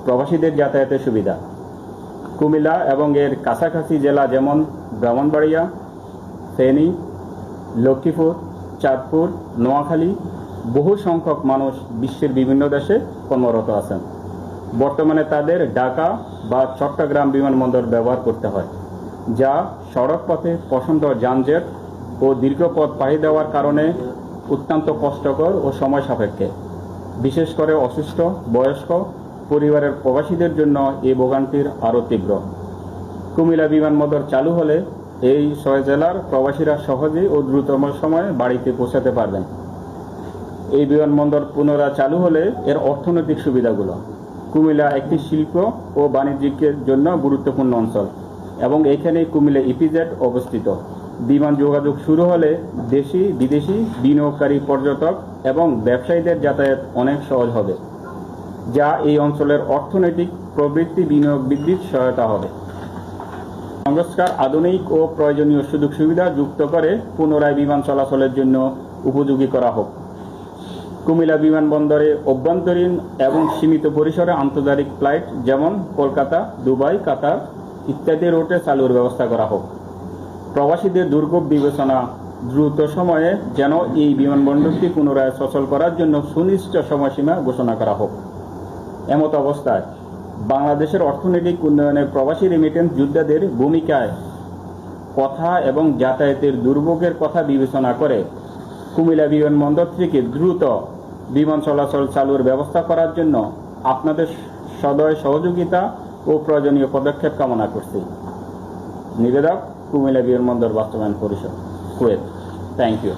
প্রবাসীদের যাতায়াতের সুবিধা। কুমিল্লা এবং এর কাছাকাছি জেলা যেমন ব্রাহ্মণবাড়িয়া, ফেনী, লক্ষ্মীপুর, চাঁদপুর, নোয়াখালী বহু সংখ্যক মানুষ বিশ্বের বিভিন্ন দেশে কর্মরত আছেন। বর্তমানে তাদের ঢাকা বা চট্টগ্রাম বিমানবন্দর ব্যবহার করতে হয়, যা সড়ক পথে প্রচণ্ড যানজট ও দীর্ঘ পথ পাড়ি দেওয়ার কারণে অত্যন্ত কষ্টকর ও সময় সাপেক্ষে। বিশেষ করে অসুস্থ, বয়স্ক পরিবারের প্রবাসীদের জন্য এই ভোগান্তির আরও তীব্র। কুমিল্লা বিমানবন্দর চালু হলে এই 6 জেলার প্রবাসীরা সহজেই ও দ্রুততম সময়ে বাড়িতে পৌঁছাতে পারবেন। এই বিমানবন্দর পুনরায় চালু হলে এর অর্থনৈতিক সুবিধাগুলো: কুমিল্লা একটি শিল্প ও বাণিজ্যিকের জন্য গুরুত্বপূর্ণ অঞ্চল এবং এখানে কুমিল্লা ইপিজেড অবস্থিত। বিমান যোগাযোগ শুরু হলে দেশি বিদেশি বিনিয়োগকারী, পর্যটক এবং ব্যবসায়ীদের যাতায়াত অনেক সহজ হবে, যা এই অঞ্চলের অর্থনৈতিক প্রবৃদ্ধি বিনিয়োগ বৃদ্ধির সহায়তা হবে। সংস্কার, আধুনিক ও প্রয়োজনীয় সুযোগ সুবিধা যুক্ত করে পুনরায় বিমান চলাচলের জন্য উপযোগী করা হোক। কুমিল্লা বিমানবন্দরে অভ্যন্তরীণ এবং সীমিত পরিসরে আন্তর্জাতিক ফ্লাইট যেমন কলকাতা, দুবাই, কাতার ইত্যাদি রুটে চালুর ব্যবস্থা করা হোক। প্রবাসীদের দুর্ভোগ বিবেচনা দ্রুত সময়ে যেন এই বিমানবন্দরটি পুনরায় সচল করার জন্য সুনির্দিষ্ট সময়সীমা ঘোষণা করা হোক। এমত অবস্থায় বাংলাদেশের অর্থনৈতিক উন্নয়নে প্রবাসী রেমিটেন্স যোদ্ধাদের ভূমিকায় কথা এবং যাতায়াতের দুর্ভোগের কথা বিবেচনা করে কুমিল্লা বিমানবন্দর থেকে দ্রুত বিমান চলাচল চালুর ব্যবস্থা করার জন্য আপনাদের সদয় সহযোগিতা ও প্রয়োজনীয় পদক্ষেপ কামনা করছি। নিবেদক, কুমিল্লা বিমানবন্দর বাস্তবায়ন পরিষদ, কুয়েত। Thank you.